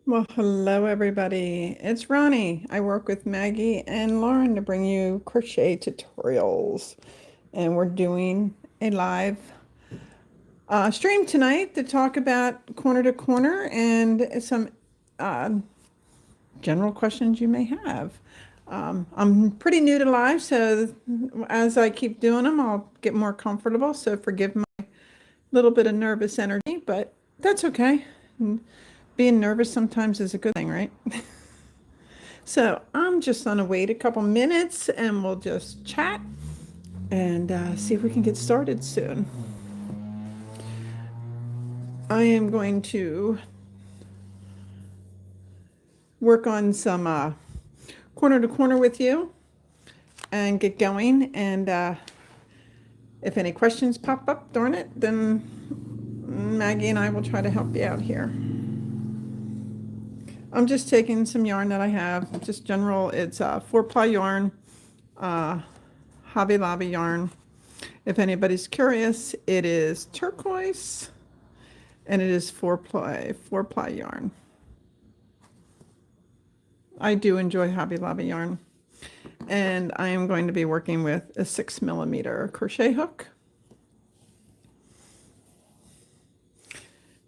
Well, hello everybody. It's Ronnie. I work with Maggie and Lauren to bring you crochet tutorials. And we're doing a live stream tonight to talk about corner to corner and some uh, general questions you may have. I'm pretty new to live, so as I keep doing them, I'll get more comfortable. So forgive my little bit of nervous energy, but that's okay. Being nervous sometimes is a good thing, right? So I'm just gonna wait a couple minutes and we'll just chat and see if we can get started soon. I am going to work on some corner to corner with you and get going. And if any questions pop up, darn it, then Maggie and I will try to help you out here. I'm just taking some yarn that I have, just general, it's 4-ply yarn, Hobby Lobby yarn. If anybody's curious, it is turquoise and it is 4-ply yarn. I do enjoy Hobby Lobby yarn. And I am going to be working with a 6mm crochet hook.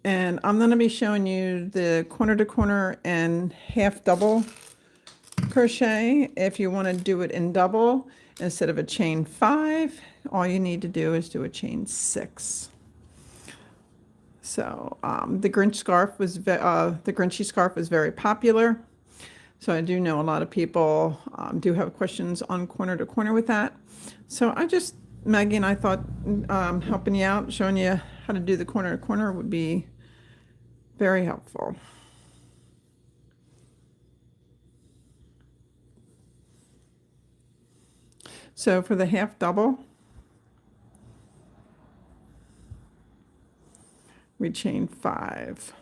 And I'm going to be showing you the corner to corner and half double crochet. If you want to do it in double, instead of a chain 5, all you need to do is do a chain 6. So the Grinchy scarf was very popular. So I do know a lot of people do have questions on corner to corner with that. So Maggie and I thought helping you out, showing you how to do the corner to corner would be very helpful. So for the half double, we chain 5.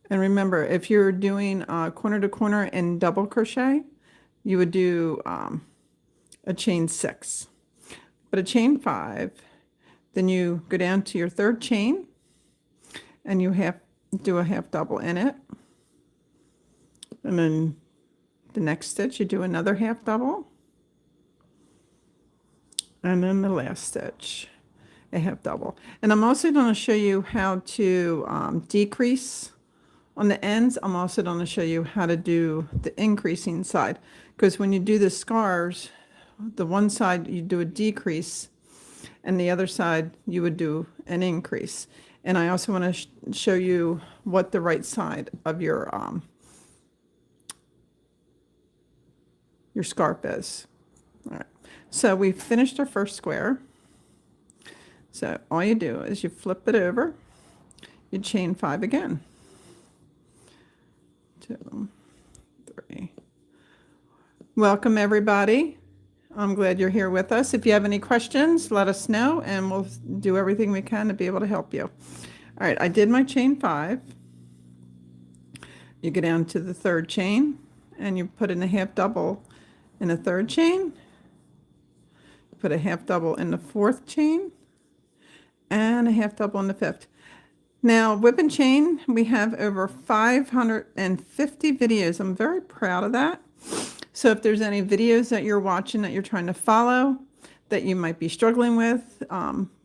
And remember, if you're doing corner to corner and double crochet, you would do a chain 6. But a chain 5, then you go down to your third chain and you do a half double in it. And then the next stitch, you do another half double. And then the last stitch, a half double. And I'm also going to show you how to decrease on the ends. I'm also going to show you how to do the increasing side. Because when you do the scarves, the one side you do a decrease and the other side you would do an increase. And I also want to show you what the right side of your scarf is. All right, so we finished our first square. So all you do is you flip it over, you chain 5 again. 2, 3. Welcome everybody. I'm glad you're here with us. If you have any questions, let us know and we'll do everything we can to be able to help you. All right, I did my chain 5. You go down to the third chain and you put in a half double in the third chain. Put a half double in the fourth chain and a half double in the fifth. Now, whip and chain, we have over 550 videos. I'm very proud of that. So if there's any videos that you're watching that you're trying to follow that you might be struggling with,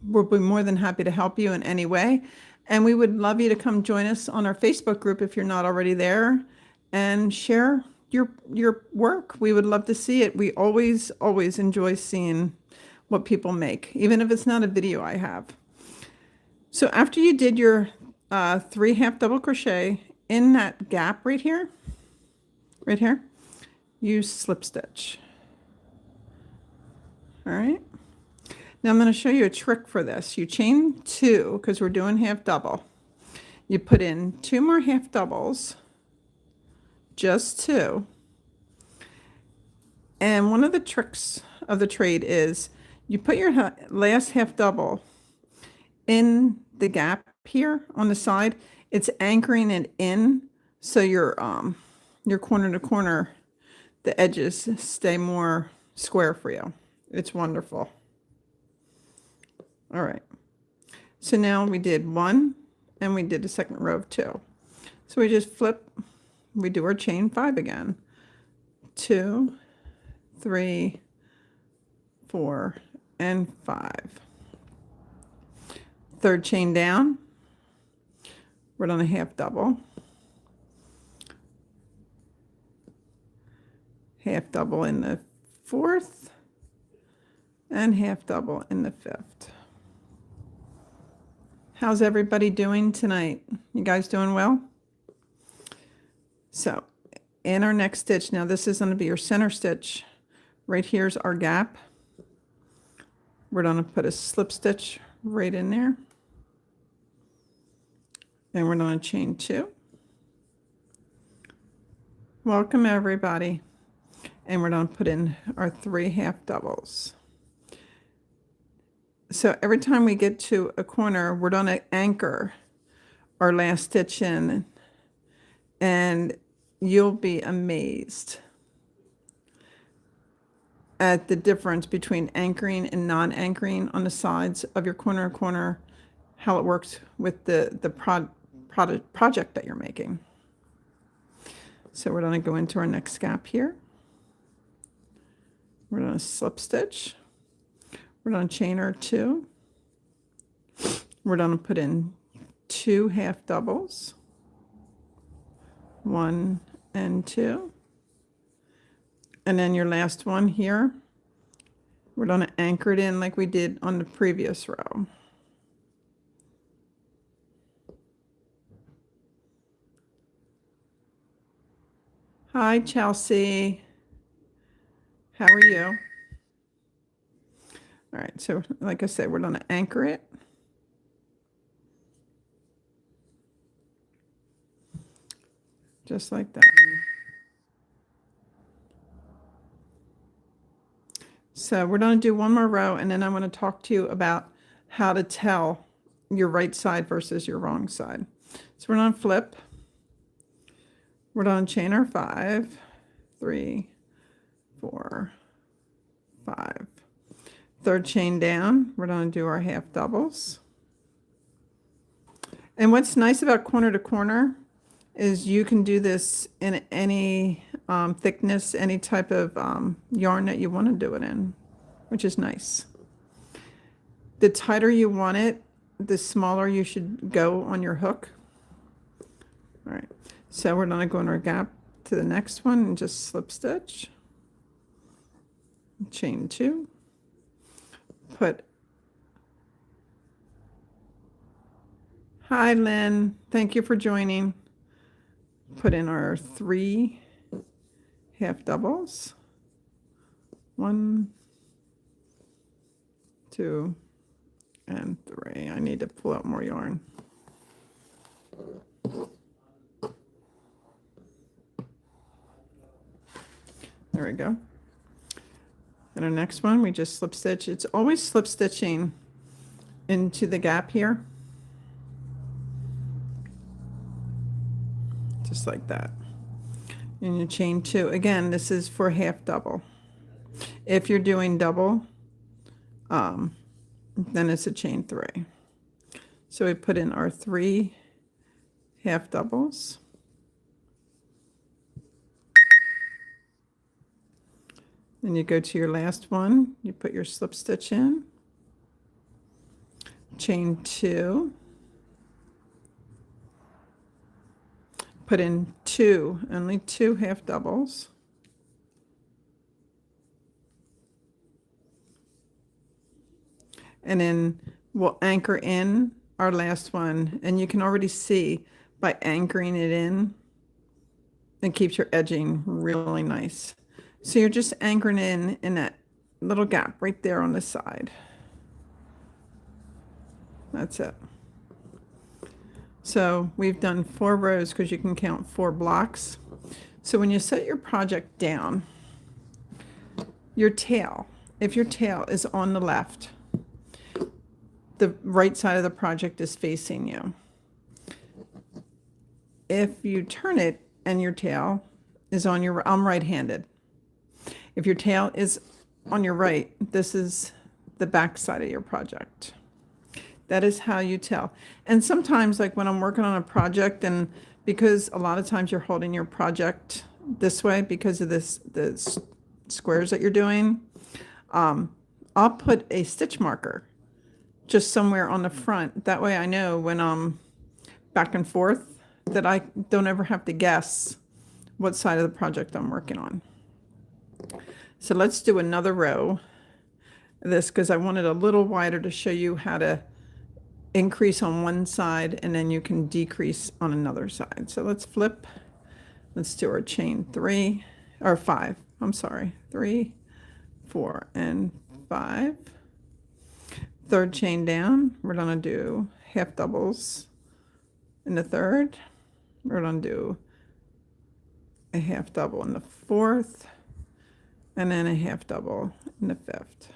we'll be more than happy to help you in any way. And we would love you to come join us on our Facebook group if you're not already there and share your work. We would love to see it. We always enjoy seeing what people make, even if it's not a video I have. So after you did your 3 half double crochet in that gap right here, you slip stitch. All right. Now I'm going to show you a trick for this. You chain 2 because we're doing half double. You put in 2 more half doubles, just 2. And one of the tricks of the trade is you put your last half double in the gap here on the side. It's anchoring it in so your corner to corner, the edges stay more square for you. It's wonderful. All right. So now we did 1 and we did a second row of 2. So we just flip, we do our chain 5 again. 2, 3, 4, and 5. Third chain down, we're on a half double. Half double in the 4th and half double in the 5th. How's everybody doing tonight? You guys doing well? So in our next stitch, now this is going to be your center stitch. Right here's our gap. We're going to put a slip stitch right in there. And we're going to chain 2. Welcome everybody. And we're going to put in our 3 half doubles. So every time we get to a corner, we're going to anchor our last stitch in, and you'll be amazed at the difference between anchoring and non-anchoring on the sides of your corner, how it works with the project that you're making. So we're going to go into our next gap here. We're going to slip stitch. We're going to chain our 2. We're going to put in 2 half doubles. 1 and 2. And then your last one here, we're going to anchor it in like we did on the previous row. Hi, Chelsea. How are you? All right, so like I said, we're going to anchor it. Just like that. So we're going to do one more row, and then I want to talk to you about how to tell your right side versus your wrong side. So we're going to flip. We're going to chain our 5, 3, 4, 5. Third chain down, we're going to do our half doubles. And what's nice about corner to corner is you can do this in any thickness, any type of yarn that you want to do it in, which is nice. The tighter you want it, the smaller you should go on your hook. All right, so we're going to go in our gap to the next one and just slip stitch, chain 2. Hi Lynn, thank you for joining. Put in our 3 half doubles. 1, 2, and 3. I need to pull out more yarn. There we go. And our next one, we just slip stitch. It's always slip stitching into the gap here. Just like that. And you chain 2. Again, this is for half double. If you're doing double, then it's a chain 3. So we put in our 3 half doubles. Then you go to your last one, you put your slip stitch in, chain 2, put in 2, only 2 half doubles, and then we'll anchor in our last one, and you can already see by anchoring it in, it keeps your edging really nice. So you're just anchoring in that little gap right there on the side. That's it. So we've done 4 rows because you can count 4 blocks. So when you set your project down, your tail, if your tail is on the left, the right side of the project is facing you. If you turn it and your tail is on your, I'm right-handed. If your tail is on your right, this is the back side of your project. That is how you tell. And sometimes, like when I'm working on a project, and because a lot of times you're holding your project this way because of the squares that you're doing, I'll put a stitch marker just somewhere on the front. That way I know when I'm back and forth that I don't ever have to guess what side of the project I'm working on. So let's do another row of this because I want it a little wider to show you how to increase on one side and then you can decrease on another side. So let's flip. Let's do our chain 3 or 5. I'm sorry. 3, 4, and 5. Third chain down. We're going to do half doubles in the third. We're going to do a half double in the fourth, and then a half double in the fifth.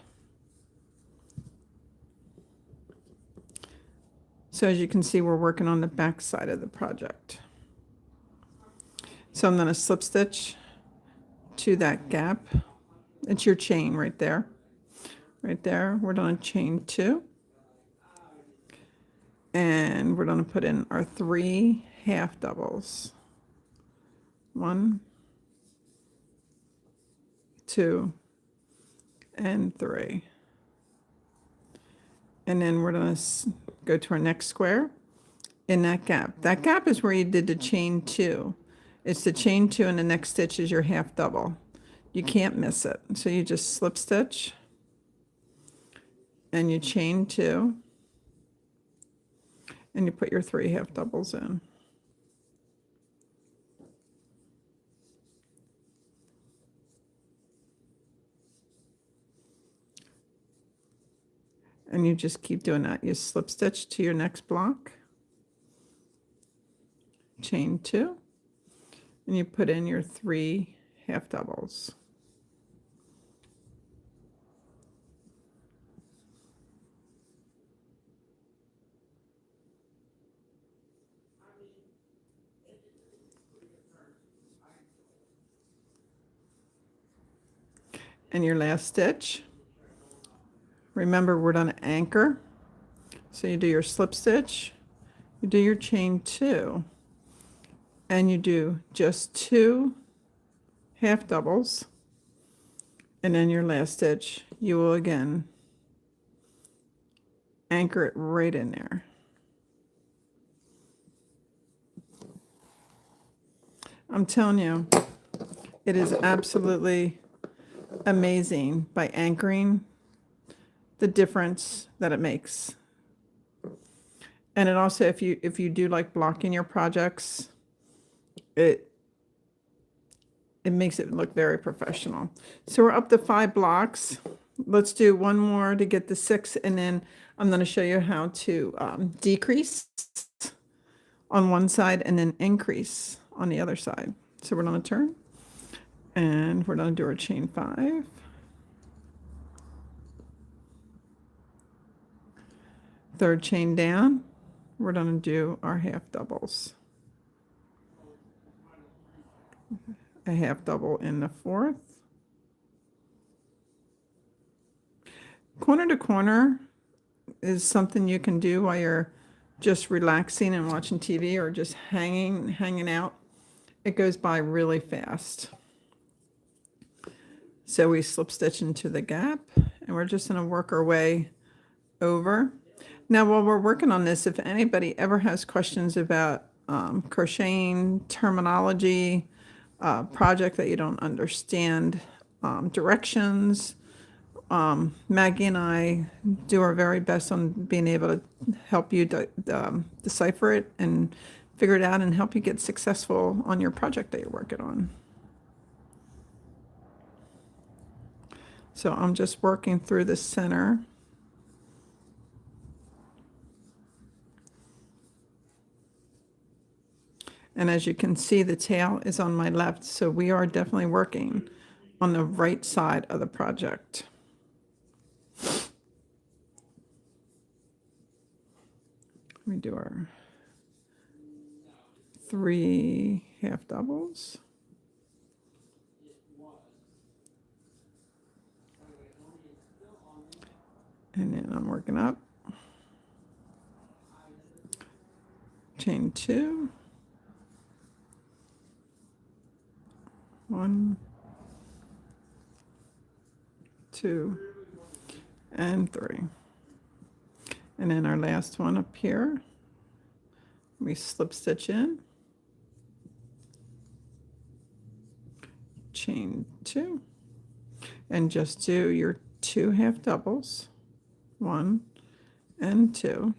So as you can see, we're working on the back side of the project. So I'm going to slip stitch to that gap. It's your chain right there. Right there, we're going to chain 2. And we're going to put in our 3 half doubles. 1, 2, and 3. And then we're going to go to our next square in that gap. That gap is where you did the chain 2. It's the chain 2 and the next stitch is your half double. You can't miss it. So you just slip stitch and you chain 2 and you put your 3 half doubles in. And you just keep doing that. You slip stitch to your next block, chain 2, and you put in your 3 half doubles. And your last stitch, remember we're going to anchor. So you do your slip stitch, you do your chain 2, and you do just 2 half doubles, and then your last stitch, you will again anchor it right in there. I'm telling you, it is absolutely amazing by anchoring the difference that it makes. And it also, if you do like blocking your projects, it makes it look very professional. So we're up to 5 blocks. Let's do one more to get the 6, and then I'm going to show you how to decrease on one side and then increase on the other side. So we're going to turn, and we're going to do our chain 5. Third chain down, we're going to do our half doubles. A half double in the fourth. Corner to corner is something you can do while you're just relaxing and watching TV or just hanging out. It goes by really fast. So we slip stitch into the gap, and we're just going to work our way over. Now, while we're working on this, if anybody ever has questions about crocheting, terminology, project that you don't understand, directions, Maggie and I do our very best on being able to help you decipher it and figure it out and help you get successful on your project that you're working on. So I'm just working through the center. And as you can see, the tail is on my left, so we are definitely working on the right side of the project. We do our 3 half doubles. And then I'm working up. chain 2, 1, 2, and 3. And then our last one up here, we slip stitch in, chain 2, and just do your 2 half doubles, 1 and 2,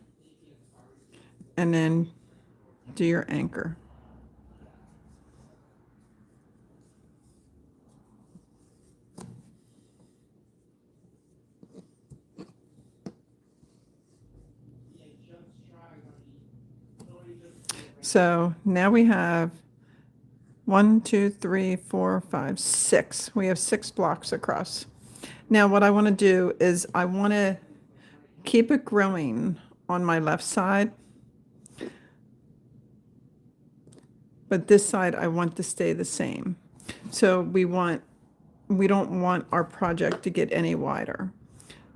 and then do your anchor. So now we have 1, 2, 3, 4, 5, 6. We have 6 blocks across. Now what I want to do is I want to keep it growing on my left side, but this side I want to stay the same. So we don't want our project to get any wider.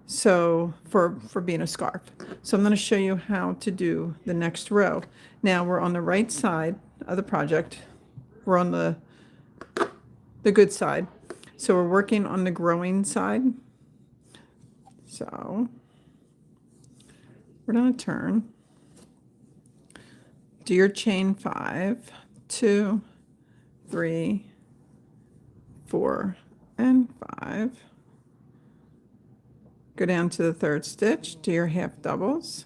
So for being a scarf. So I'm going to show you how to do the next row. Now we're on the right side of the project. We're on the good side. So we're working on the growing side. So we're going to turn. Do your chain 5, 2, 3, 4, and 5. Go down to the 3rd stitch, do your half doubles,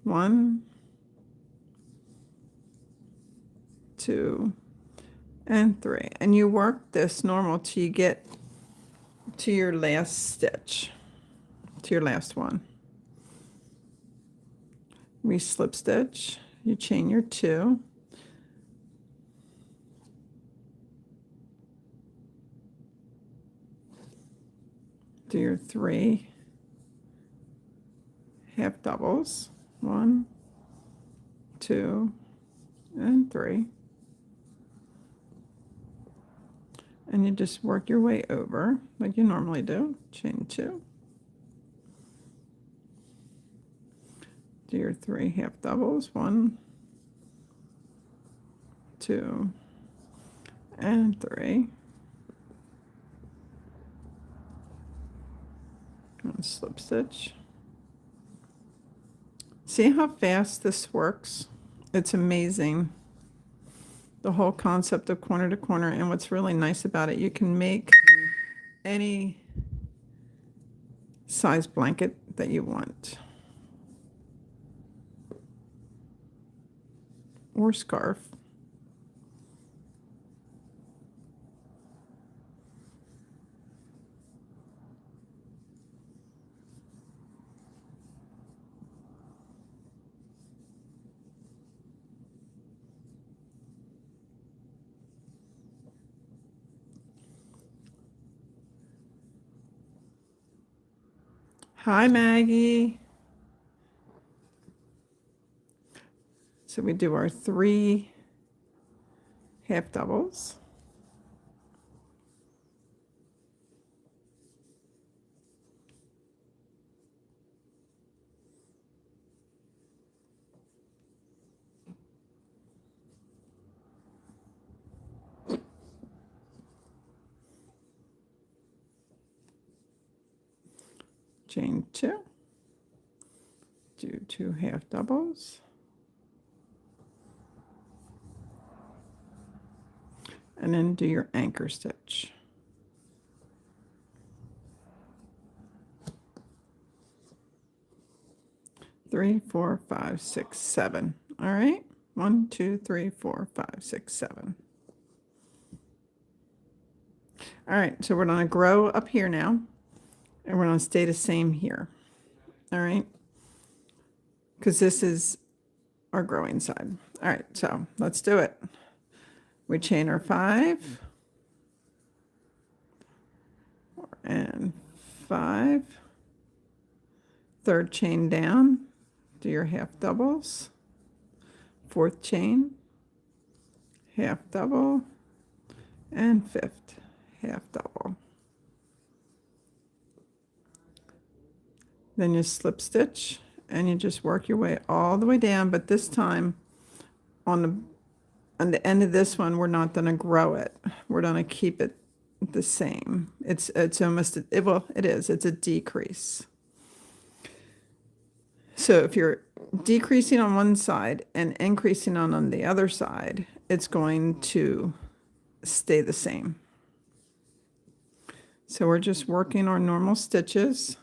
1, 2, and 3. And you work this normal till you get to your last stitch, to your last one. We slip stitch, you chain your 2, do your 3 half doubles, 1, 2, and 3, and you just work your way over like you normally do. Chain 2, do your 3 half doubles, 1, 2, and 3. And slip stitch. See how fast this works? It's amazing. The whole concept of corner to corner, and what's really nice about it, you can make any size blanket that you want, or scarf. Hi, Maggie. So we do our 3 half doubles. Chain 2, do 2 half doubles, and then do your anchor stitch. Three, 4, 5, 6, 7. All right, 1, 2, 3, 4, 5, 6, 7. All right, so we're going to grow up here now, and we're going to stay the same here. All right, because this is our growing side. All right, so let's do it. We chain our 5 and 5, 3rd chain down, do your half doubles, 4th chain, half double, and 5th half double. Then you slip stitch and you just work your way all the way down, but this time on the end of this one, we're not going to grow it. We're going to keep it the same. It's almost, it is, it's a decrease. So if you're decreasing on one side and increasing on the other side, it's going to stay the same. So we're just working our normal stitches.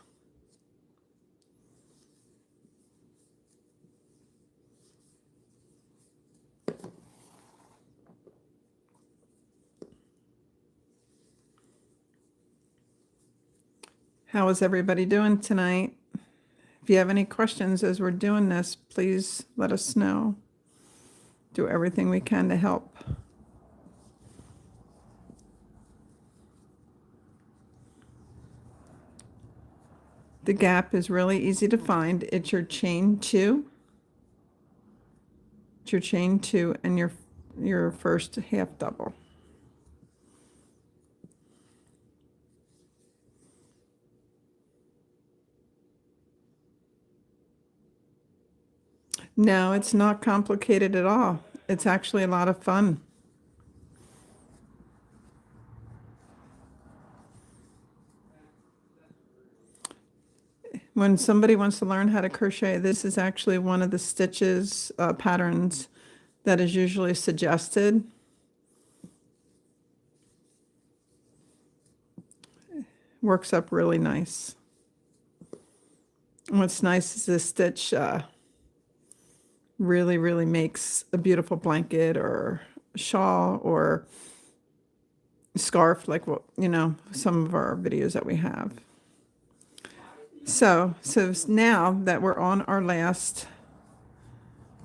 How is everybody doing tonight? If you have any questions as we're doing this, please let us know. Do everything we can to help. The gap is really easy to find. It's your chain 2. It's your chain 2 and your first half double. No, it's not complicated at all. It's actually a lot of fun. When somebody wants to learn how to crochet, this is actually one of the stitches patterns that is usually suggested. Works up really nice. And what's nice is this stitch really makes a beautiful blanket or shawl or scarf, like what, you know, some of our videos that we have. So now that we're on our last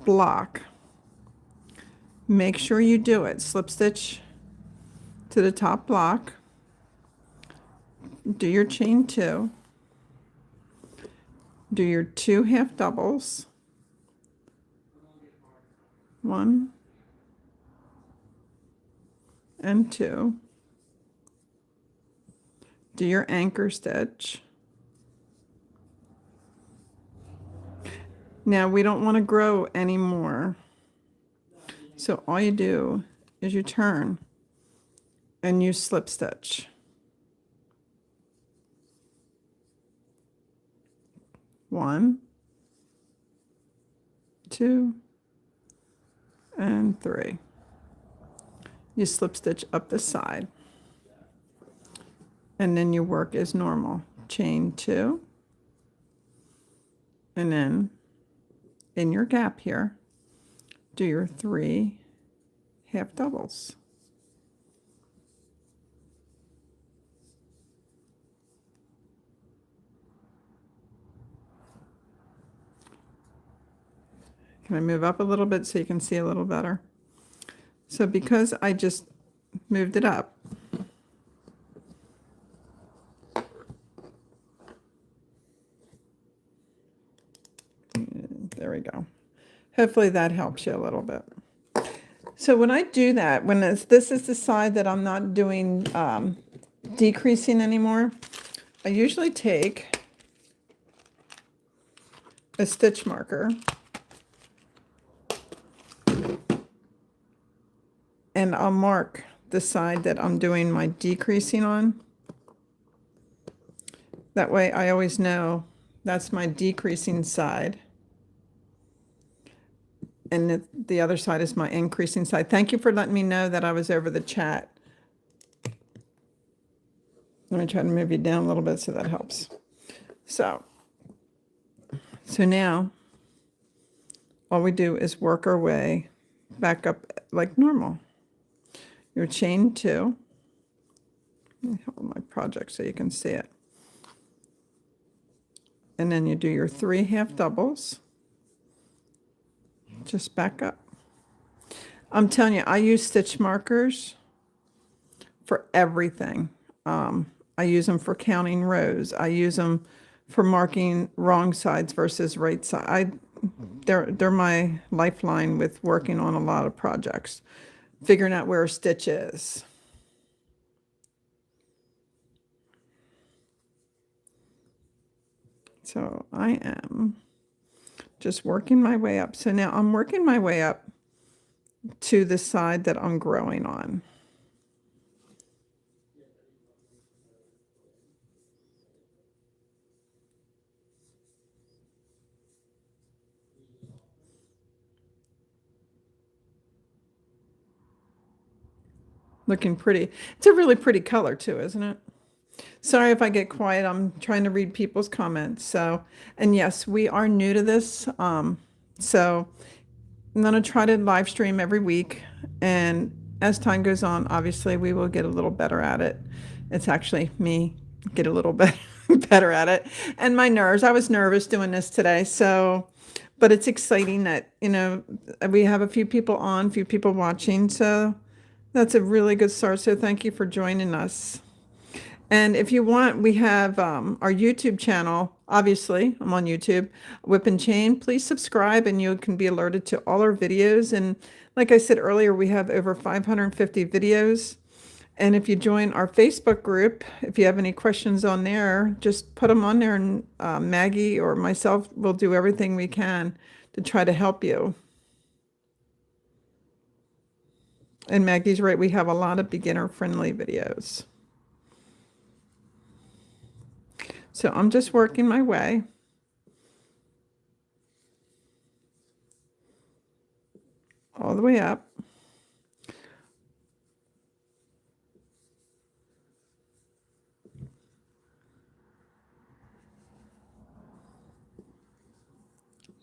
block, make sure you do it. Slip stitch to the top block, do your chain 2, do your 2 half doubles, 1 and 2, do your anchor stitch. Now we don't want to grow anymore, so all you do is you turn and you slip stitch. 1, 2, and 3. You slip stitch up the side, and then you work as normal. Chain 2, and then in your gap here, do your 3 half doubles. Can I move up a little bit so you can see a little better? So because I just moved it up, there we go. Hopefully that helps you a little bit. So when I do that, when this is the side that I'm not doing decreasing anymore, I usually take a stitch marker and I'll mark the side that I'm doing my decreasing on. That way I always know that's my decreasing side. And the other side is my increasing side. Thank you for letting me know that I was over the chat. Let me try to move you down a little bit so that helps. So now all we do is work our way back up like normal. Your chain 2. Let me hold my project so you can see it. And then you do your 3 half doubles. Just back up. I'm telling you, I use stitch markers for everything. I use them for counting rows. I use them for marking wrong sides versus right side. They're my lifeline with working on a lot of projects. Figuring out where a stitch is. So I am Just working my way up. So now I'm working my way up to the side that I'm growing on. Looking pretty. It's a really pretty color too, isn't it? Sorry if I get quiet. I'm trying to read people's comments. So, and yes, we are new to this. So I'm going to try to live stream every week. And as time goes on, obviously, we will get a little better at it. It's actually me get a little bit better at it. And my nerves, I was nervous doing this today. So, but it's exciting that, we have a few people on, a few people watching. So that's a really good start. So thank you for joining us. And if you want, we have our YouTube channel. Obviously, I'm on YouTube, Whip and Chain. Please subscribe and you can be alerted to all our videos. And like I said earlier, we have over 550 videos. And if you join our Facebook group, if you have any questions on there, just put them on there and Maggie or myself will do everything we can to try to help you. And Maggie's right, we have a lot of beginner-friendly videos. So I'm just working my way. All the way up.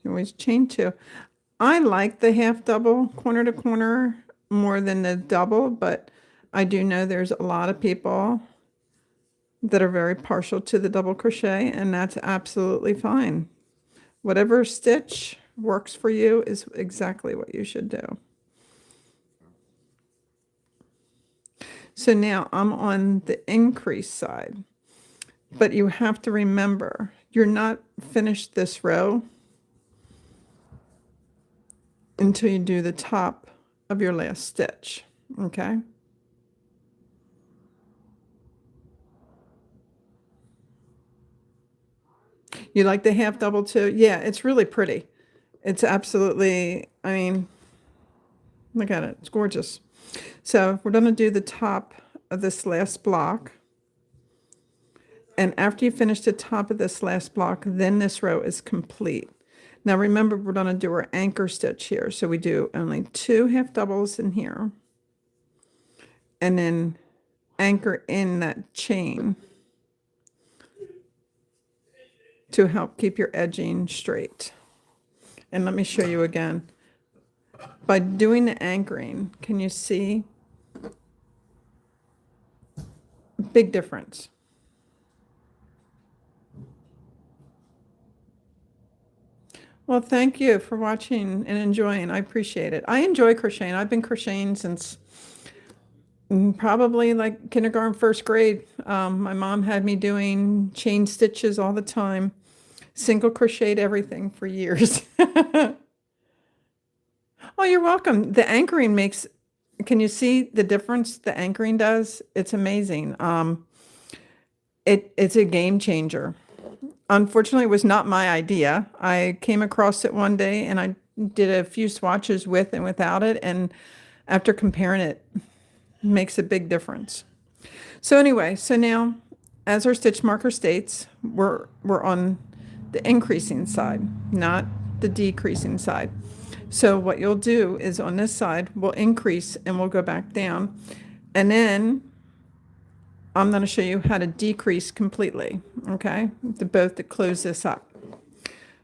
You always chain two. I like the half double corner to corner more than the double, but I do know there's a lot of people that are very partial to the double crochet, and that's absolutely fine. Whatever stitch works for you is exactly what you should do. So now I'm on the increase side, but you have to remember you're not finished this row until you do the top of your last stitch, okay? You like the half double too? Yeah, it's really pretty. It's absolutely, I mean, look at it, it's gorgeous. So we're gonna do the top of this last block. And after you finish the top of this last block, then this row is complete. Now remember, we're gonna do our anchor stitch here. So we do only 2 half doubles in here. And then anchor in that chain to help keep your edging straight. And let me show you again. By doing the anchoring, can you see? Big difference. Well, thank you for watching and enjoying. I appreciate it. I enjoy crocheting. I've been crocheting since probably like kindergarten, first grade. My mom had me doing chain stitches all the time, single crocheted everything for years. Oh, you're welcome. The anchoring makes, can you see the difference the anchoring does? It's amazing. It's a game changer. Unfortunately, it was not my idea. I came across it one day and I did a few swatches with and without it. And after comparing it, makes a big difference. So anyway, so now as our stitch marker states, we're on the increasing side, not the decreasing side. So what you'll do is on this side, we'll increase and we'll go back down. And then I'm going to show you how to decrease completely, okay? Both to close this up.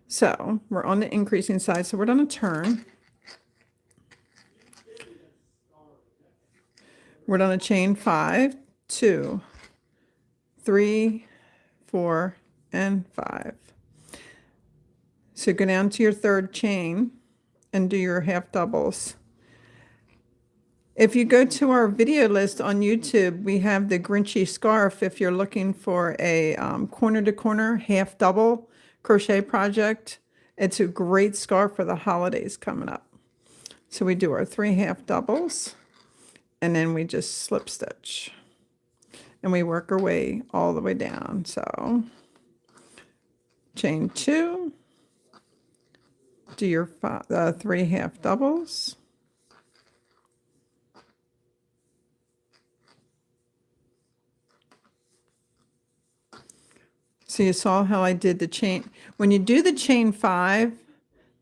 So we're on the increasing side, so we're going to turn. We're going to chain 5, 2, 3, 4, and 5. So go down to your third chain and do your half doubles. If you go to our video list on YouTube, we have the Grinchy scarf if you're looking for a corner to corner half double crochet project. It's a great scarf for the holidays coming up. So we do our 3 half doubles and then we just slip stitch and we work our way all the way down. So chain 2, Do your 3 half doubles. So you saw how I did the chain. When you do the chain 5,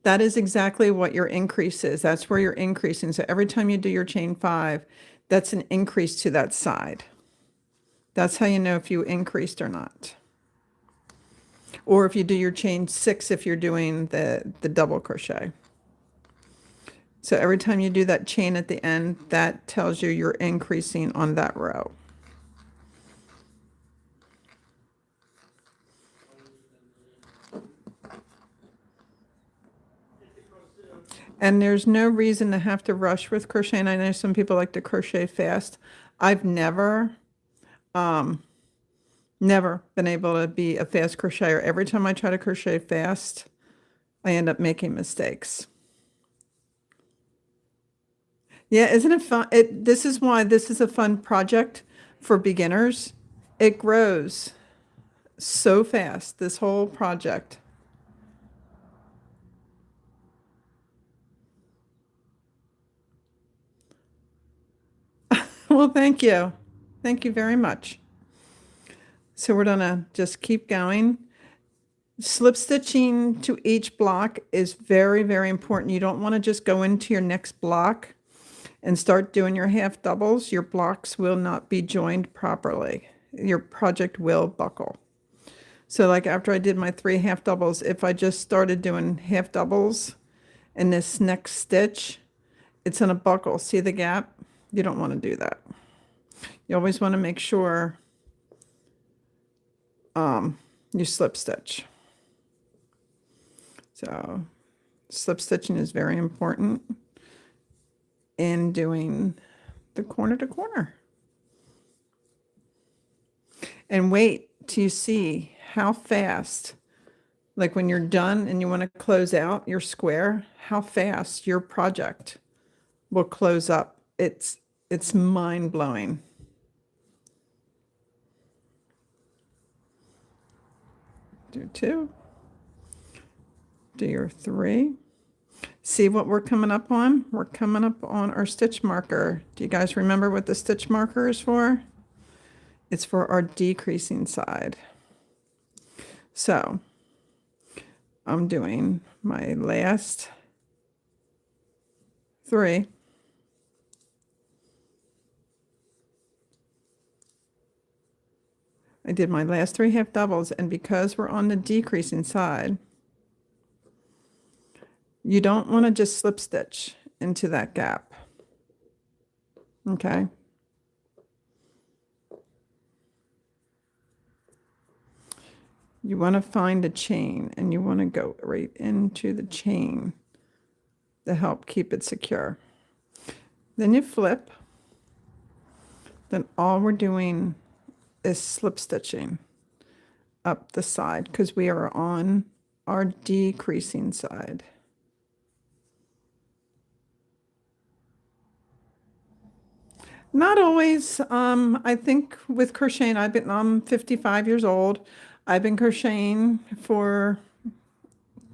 that is exactly what your increase is. That's where you're increasing. So every time you do your chain 5, that's an increase to that side. That's how you know if you increased or not. Or if you do your chain 6, if you're doing the double crochet. So every time you do that chain at the end, that tells you you're increasing on that row. And there's no reason to have to rush with crocheting. I know some people like to crochet fast. I've never been able to be a fast crocheter. Every time I try to crochet fast, I end up making mistakes. Yeah, isn't it fun? This is why this is a fun project for beginners. It grows so fast, this whole project. Well, thank you. Thank you very much. So we're gonna just keep going. Slip stitching to each block is very, very important. You don't want to just go into your next block and start doing your half doubles. Your blocks will not be joined properly. Your project will buckle. So like after I did my 3 half doubles, if I just started doing half doubles in this next stitch, it's gonna buckle. See the gap? You don't want to do that. You always want to make sure you slip stitch. So slip stitching is very important in doing the corner to corner. And wait till you see how fast, like when you're done and you want to close out your square, how fast your project will close up. It's mind-blowing. Do 2. Do your 3. See what we're coming up on? We're coming up on our stitch marker. Do you guys remember what the stitch marker is for? It's for our decreasing side. So I'm doing my last 3. I did my last 3 half doubles, and because we're on the decreasing side, you don't want to just slip stitch into that gap. Okay? You want to find a chain, and you want to go right into the chain to help keep it secure. Then you flip. Then all we're doing is slip stitching up the side because we are on our decreasing side. Not always. I think with crocheting, I'm 55 years old. I've been crocheting for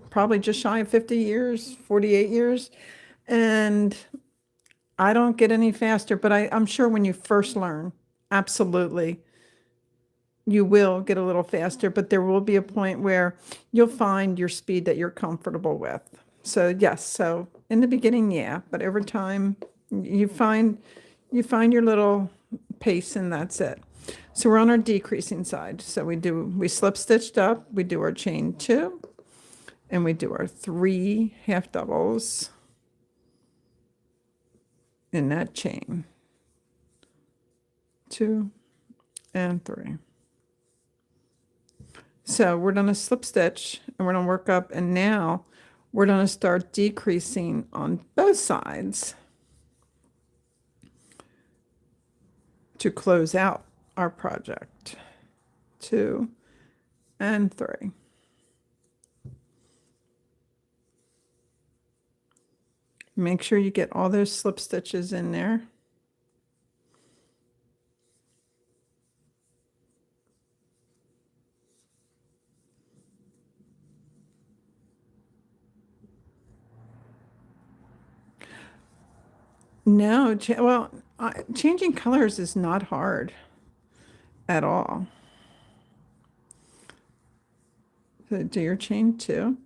probably just shy of 50 years, 48 years. And I don't get any faster, but I'm sure when you first learn, absolutely, you will get a little faster, but there will be a point where you'll find your speed that you're comfortable with. So yes, so in the beginning, yeah, but over time, you find your little pace, and that's it. So we're on our decreasing side. So we slip stitched up, we do our chain 2, and we do our 3 half doubles in that chain. 2 and 3. So we're going to slip stitch and we're going to work up, and now we're going to start decreasing on both sides to close out our project. 2 and 3. Make sure you get all those slip stitches in there. No, well, changing colors is not hard at all. So do your chain 2.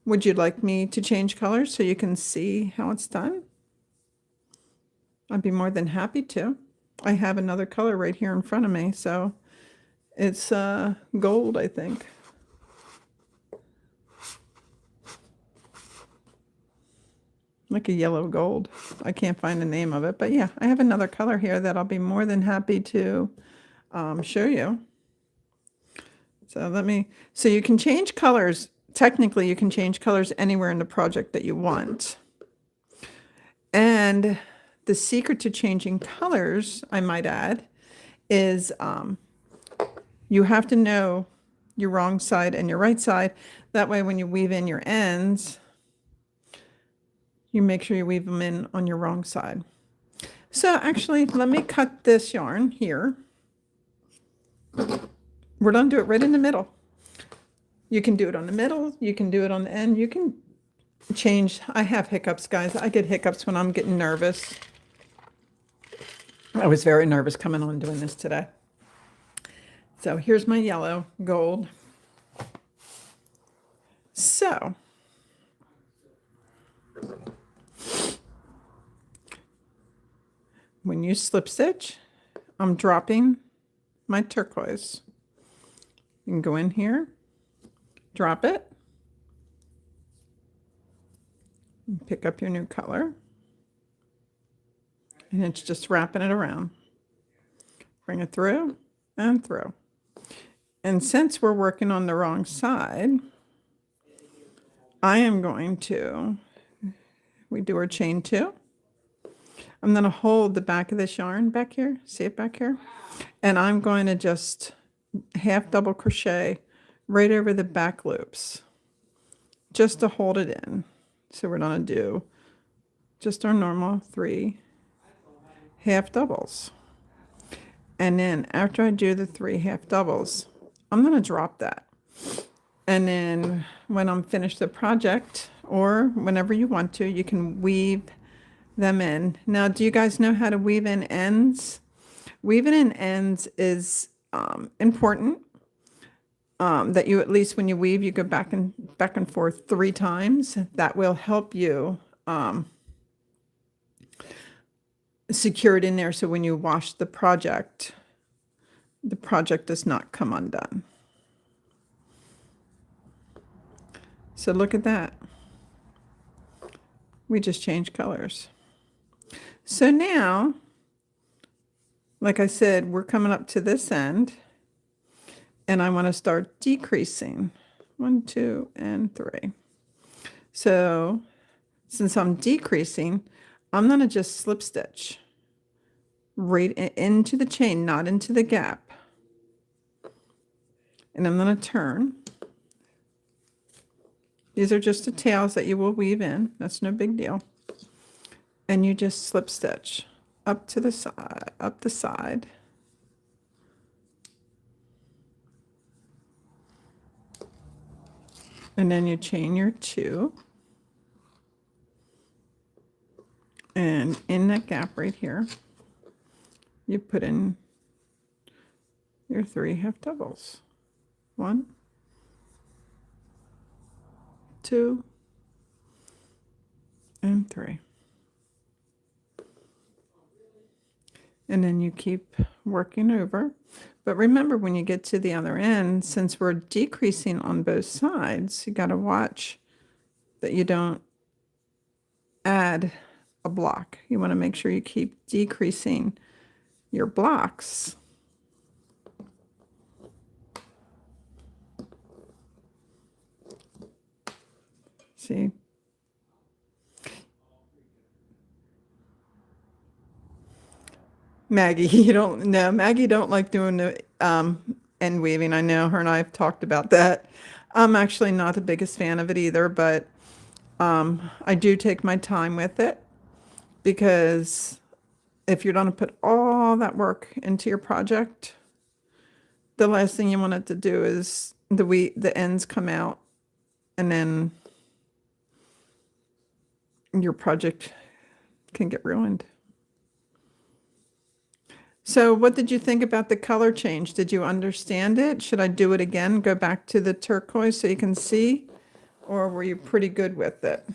Would you like me to change colors so you can see how it's done? I'd be more than happy to. I have another color right here in front of me, so it's gold, I think. Like a yellow gold. I can't find the name of it, but yeah, I have another color here that I'll be more than happy to show you. So you can change colors. Technically, you can change colors anywhere in the project that you want. And the secret to changing colors, I might add, is you have to know your wrong side and your right side. That way, when you weave in your ends, you make sure you weave them in on your wrong side. So actually, let me cut this yarn here. We're going to do it right in the middle. You can do it on the middle. You can do it on the end. You can change. I have hiccups, guys. I get hiccups when I'm getting nervous. I was very nervous coming on doing this today. So here's my yellow gold. So when you slip stitch, I'm dropping my turquoise. You can go in here, drop it, and pick up your new color, and it's just wrapping it around. Bring it through and through. And since we're working on the wrong side, I am going to, we do our chain 2. I'm going to hold the back of this yarn back here. See it back here? And I'm going to just half double crochet right over the back loops just to hold it in. So we're going to do just our normal 3 half doubles. And then after I do the 3 half doubles, I'm going to drop that. And then when I'm finished the project, or whenever you want to, you can weave them in. Now, do you guys know how to weave in ends? Weaving in ends is important. That you, at least when you weave, you go back and forth 3 times. That will help you secure it in there, so when you wash the project does not come undone. So look at that. We just changed colors. So now, like I said, we're coming up to this end, and I want to start decreasing. 1, 2, and 3. So since I'm decreasing, I'm going to just slip stitch right into the chain, not into the gap. And I'm going to turn. These are just the tails that you will weave in. That's no big deal. And you just slip stitch up to the side, up the side. And then you chain your 2. And in that gap right here, you put in your 3 half doubles. 1, 2, and 3. And then you keep working over. But remember, when you get to the other end, since we're decreasing on both sides, you got to watch that you don't add a block. You want to make sure you keep decreasing your blocks. See? Maggie, you don't know. Maggie don't like doing the end weaving. I know her and I have talked about that. I'm actually not the biggest fan of it either, but I do take my time with it, because if you're going to put all that work into your project, the last thing you want it to do is the ends come out, and then your project can get ruined. So what did you think about the color change? Did you understand it? Should I do it again? Go back to the turquoise so you can see? Or were you pretty good with it?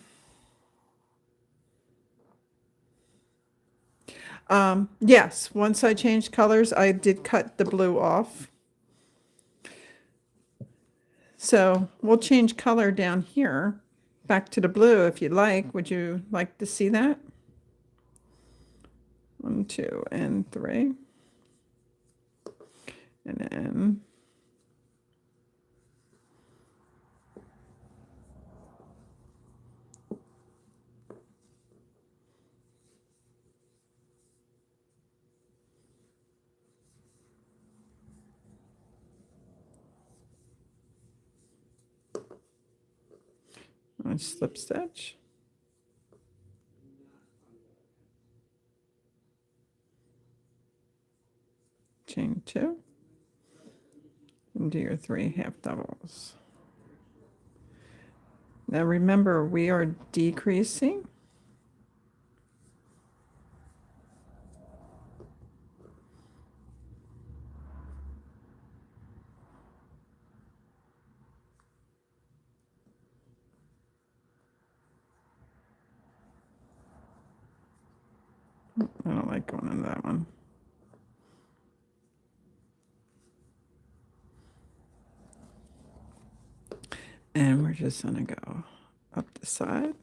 Yes, once I changed colors, I did cut the blue off. So we'll change color down here back to the blue if you'd like. Would you like to see that? 1, 2, and 3. And then I slip stitch. Chain 2. And do your 3 half doubles. Now remember, we are decreasing. I don't like going into that one. And we're just going to go up the side.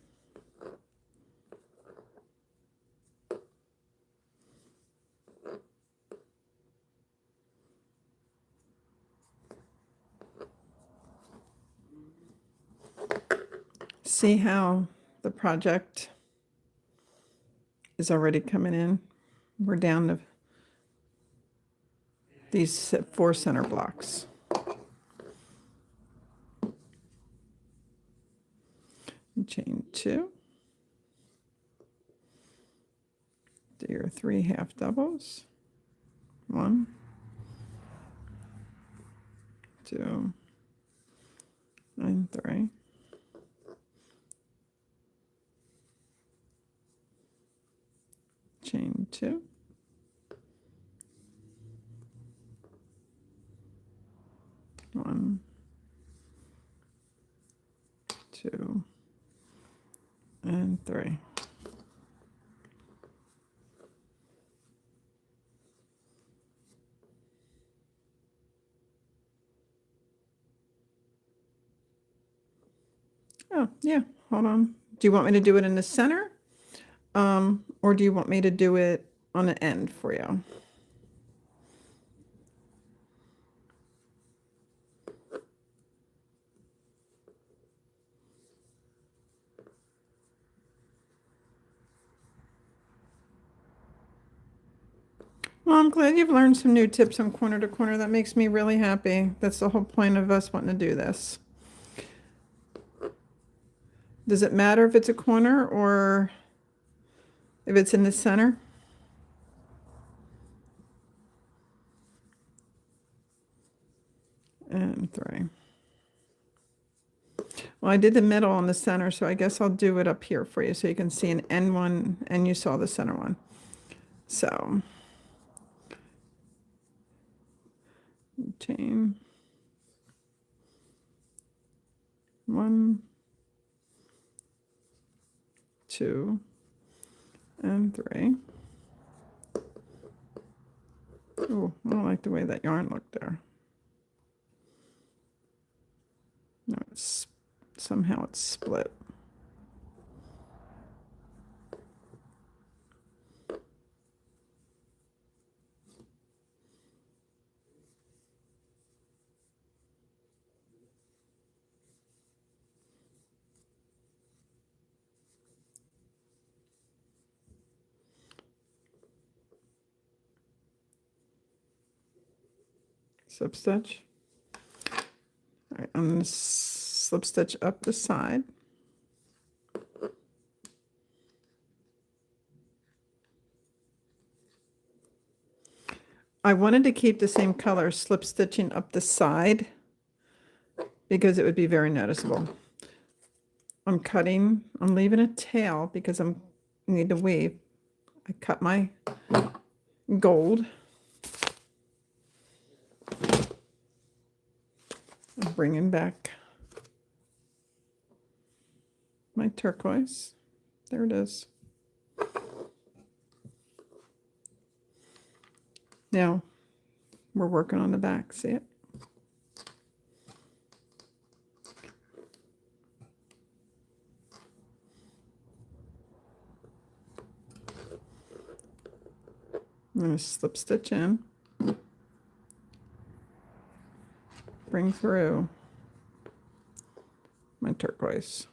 See how the project is already coming in? We're down to these 4 center blocks. Chain 2. Do your 3 half doubles. 1, 2, and 3. Chain 2. 1, 2, and 3. Oh, yeah, hold on. Do you want me to do it in the center? Or do you want me to do it on the end for you? Well, I'm glad you've learned some new tips on corner to corner. That makes me really happy. That's the whole point of us wanting to do this. Does it matter if it's a corner or if it's in the center? And 3. Well, I did the middle on the center, so I guess I'll do it up here for you so you can see an end one and you saw the center one. So, chain 1, 2, and 3. Oh, I don't like the way that yarn looked there. No, somehow it's split. Slip stitch. All right, I'm going to slip stitch up the side. I wanted to keep the same color slip stitching up the side because it would be very noticeable. I'm leaving a tail because I need to weave. I cut my gold bringing back my turquoise. There it is. Now we're working on the back, see it? I'm going to slip stitch in, bring through my turquoise,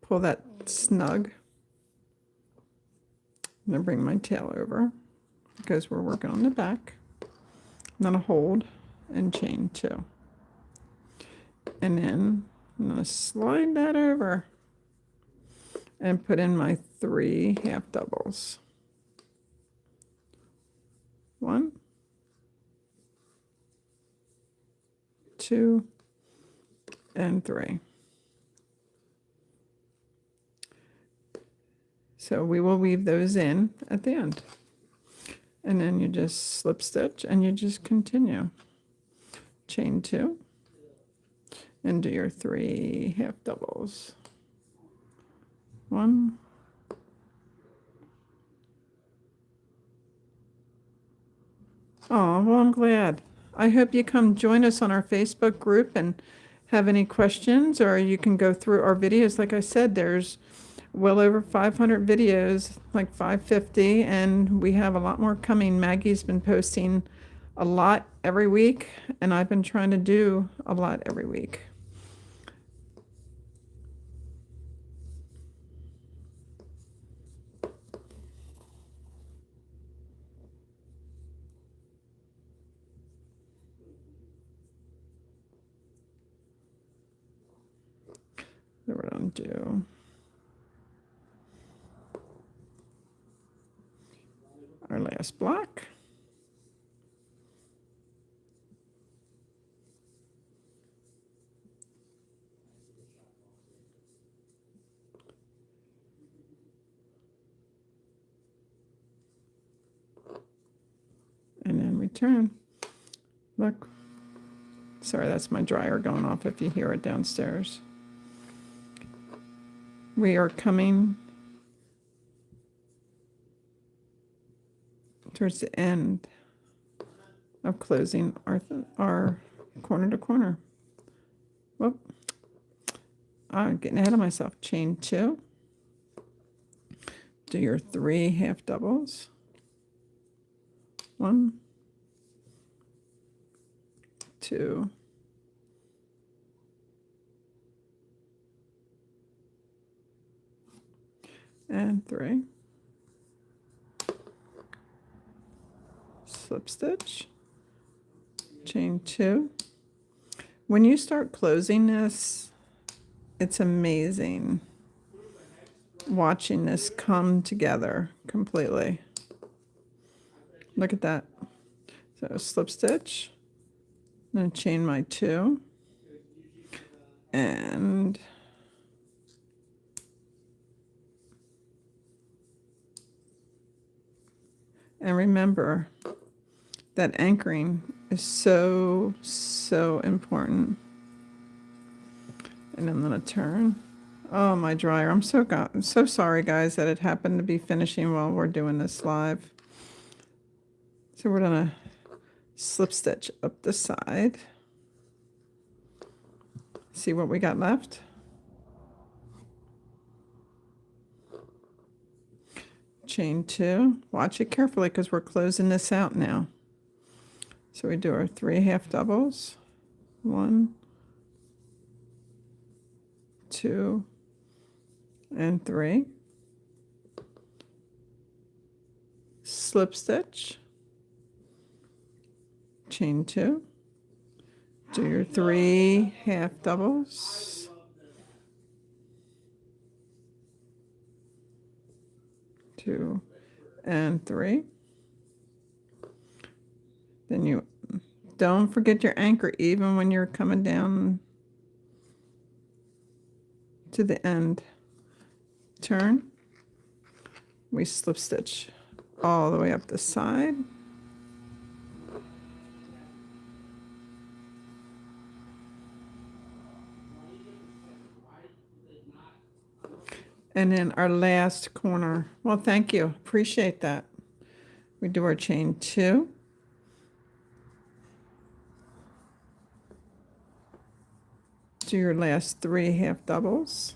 pull that snug, I'm going to bring my tail over because we're working on the back. I'm going to hold and chain 2. And then I'm going to slide that over and put in my 3 half doubles. 1, 2, and 3. So we will weave those in at the end. And then you just slip stitch and you just continue. Chain 2 and do your 3 half doubles. 1, oh, well, I'm glad. I hope you come join us on our Facebook group and have any questions, or you can go through our videos. Like I said, there's well over 500 videos, like 550, and we have a lot more coming. Maggie's been posting a lot every week, and I've been trying to do a lot every week. So we're going to do our last block. And then return. Look. Sorry, that's my dryer going off if you hear it downstairs. We are coming towards the end of closing our corner to corner. Whoop. I'm getting ahead of myself. Chain 2. Do your 3 half doubles. 1, 2, and 3. Slip stitch, chain 2. When you start closing this, it's amazing watching this come together completely. Look at that. So slip stitch, then chain my 2, and remember that anchoring is so important. And I'm going to turn. Oh, my dryer. I'm so sorry, guys, that it happened to be finishing while we're doing this live. So we're going to slip stitch up the side. See what we got left. Chain 2. Watch it carefully because we're closing this out now. So we do our 3 half doubles. 1, 2, and 3. Slip stitch. Chain 2. Do your 3 half doubles. 2 and 3. Then you don't forget your anchor even when you're coming down to the end. Turn. We slip stitch all the way up the side. And then our last corner. Well, thank you. Appreciate that. We do our chain 2. Do your last 3 half doubles.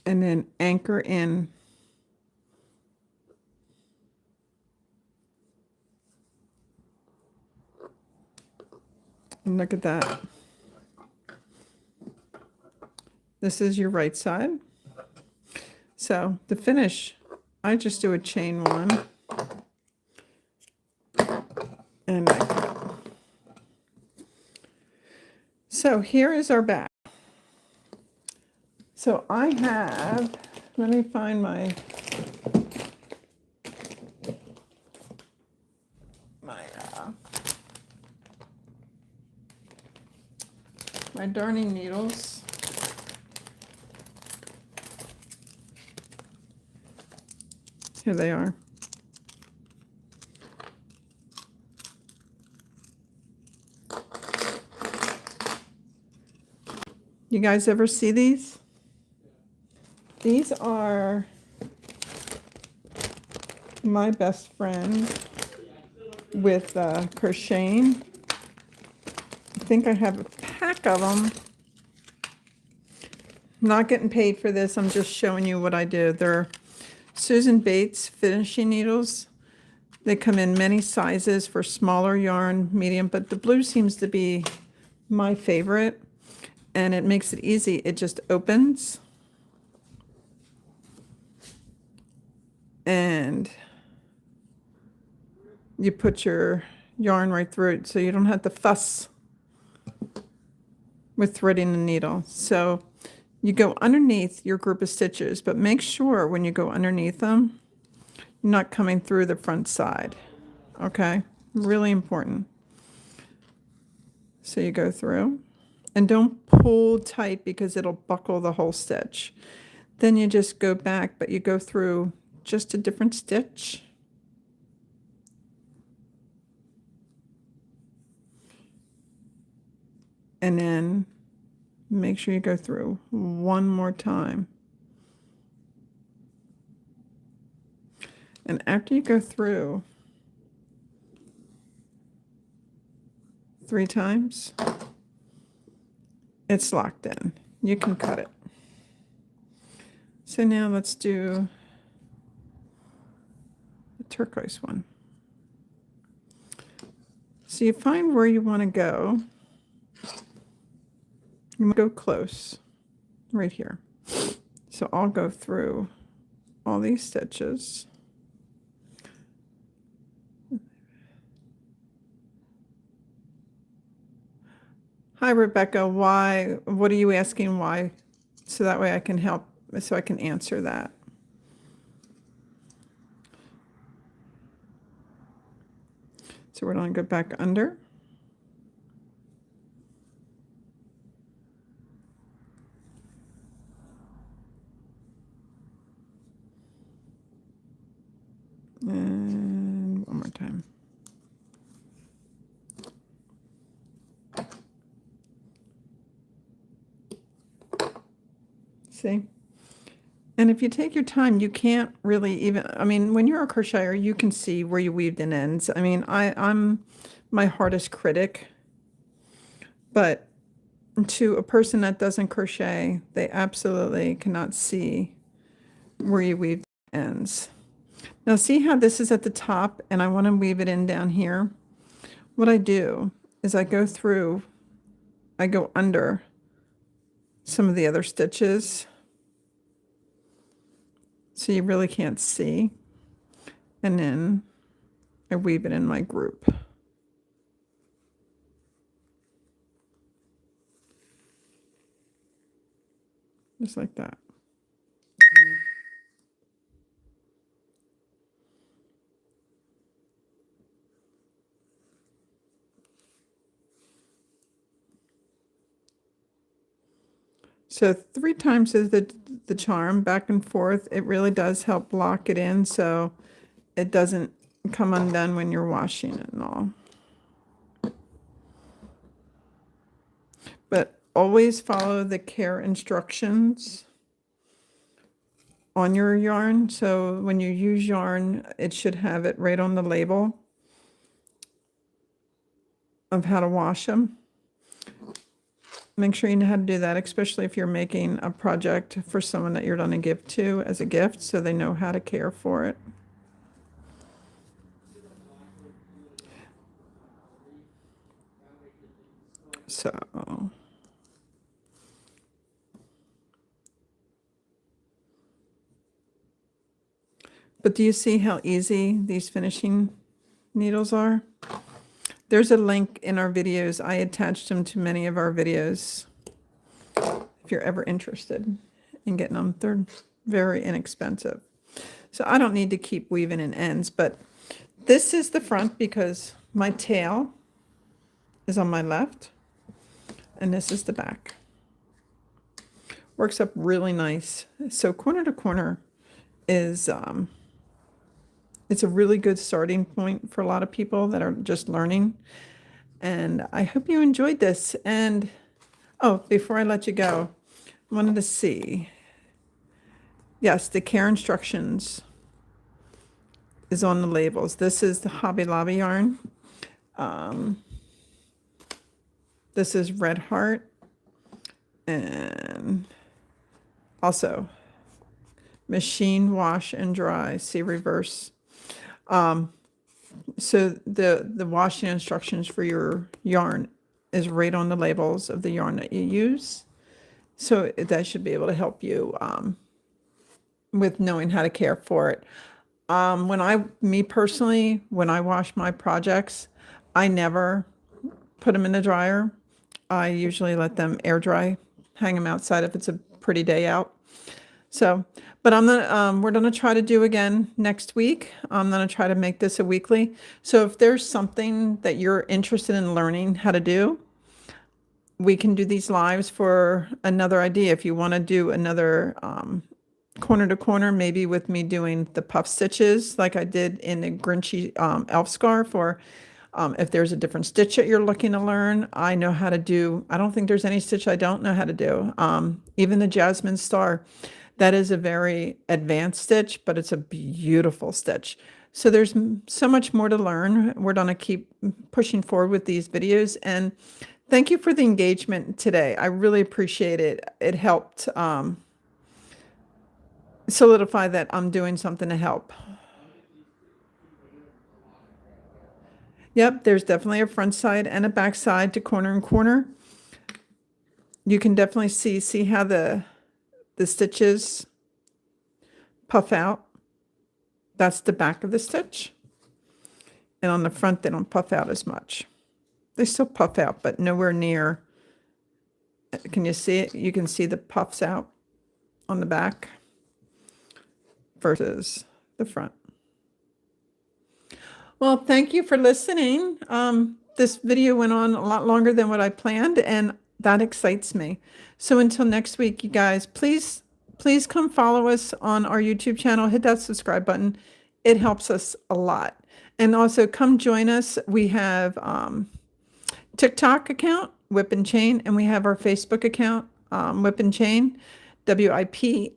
And then anchor in. And look at that. This is your right side. So to finish, I just do a chain 1 and I cut. So here is our back. So I have, let me find my my darning needles. Here they are. You guys ever see these? These are my best friend with crocheting. I think I have a pack of them. I'm not getting paid for this. I'm just showing you what I do. They're Susan Bates finishing needles. They come in many sizes for smaller yarn, medium, but the blue seems to be my favorite. And it makes it easy. It just opens. And you put your yarn right through it so you don't have to fuss with threading the needle. So you go underneath your group of stitches, but make sure when you go underneath them, you're not coming through the front side. Okay? Really important. So you go through. And don't pull tight because it'll buckle the whole stitch. Then you just go back, but you go through just a different stitch. And then make sure you go through one more time. And after you go through 3 times, it's locked in. You can cut it. So now let's do the turquoise one. So you find where you want to go. You want to go close, right here. So I'll go through all these stitches. Hi, Rebecca. Why? What are you asking why? So that way I can help, so I can answer that. So we're going to go back under. And one more time. See? And if you take your time, you can't really even, I mean, when you're a crocheter, you can see where you weaved in ends. I mean, I'm my hardest critic, but to a person that doesn't crochet, they absolutely cannot see where you weaved ends. Now see how this is at the top and I want to weave it in down here? What I do is I go through, I go under some of the other stitches so you really can't see, and then I weave it in my group. Just like that. So 3 times is the charm, back and forth. It really does help lock it in so it doesn't come undone when you're washing it and all. But always follow the care instructions on your yarn. So when you use yarn, it should have it right on the label of how to wash them. Make sure you know how to do that, especially if you're making a project for someone that you're going to give to as a gift, so they know how to care for it. So, but do you see how easy these finishing needles are? There's a link in our videos. I attached them to many of our videos. If you're ever interested in getting them, they're very inexpensive. So I don't need to keep weaving in ends, but this is the front because my tail is on my left, and this is the back. Works up really nice. So corner to corner is it's a really good starting point for a lot of people that are just learning. And I hope you enjoyed this. And oh, before I let you go, I wanted to see. Yes, the care instructions is on the labels. This is the Hobby Lobby yarn. This is Red Heart. And also machine wash and dry, see reverse. So the washing instructions for your yarn is right on the labels of the yarn that you use. So that should be able to help you with knowing how to care for it. Me personally, when I wash my projects, I never put them in the dryer. I usually let them air dry, hang them outside if it's a pretty day out. So, but we're gonna try to do again next week. I'm gonna try to make this a weekly. So if there's something that you're interested in learning how to do, we can do these lives for another idea. If you want to do another corner to corner, maybe with me doing the puff stitches like I did in the Grinchy elf scarf, or if there's a different stitch that you're looking to learn, I know how to do. I don't think there's any stitch I don't know how to do. Even the Jasmine Star, that is a very advanced stitch, but it's a beautiful stitch. So there's so much more to learn. We're going to keep pushing forward with these videos. And thank you for the engagement today. I really appreciate it. It helped solidify that I'm doing something to help. Yep, there's definitely a front side and a back side to corner and corner. You can definitely see how the stitches puff out. That's the back of the stitch. And on the front, they don't puff out as much. They still puff out, but nowhere near. Can you see it? You can see the puffs out on the back versus the front. Well, thank you for listening. This video went on a lot longer than what I planned, and that excites me. So until next week, you guys, please come follow us on our YouTube channel. Hit that subscribe button. It helps us a lot. And also come join us. We have TikTok account, Whip and Chain, and we have our Facebook account, Whip and Chain, WIPANDCHAIN,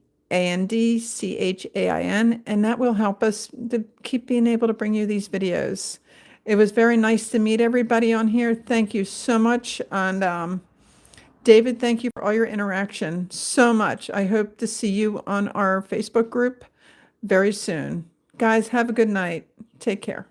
and that will help us to keep being able to bring you these videos. It was very nice to meet everybody on here. Thank you so much. And David, thank you for all your interaction so much. I hope to see you on our Facebook group very soon. Guys, have a good night. Take care.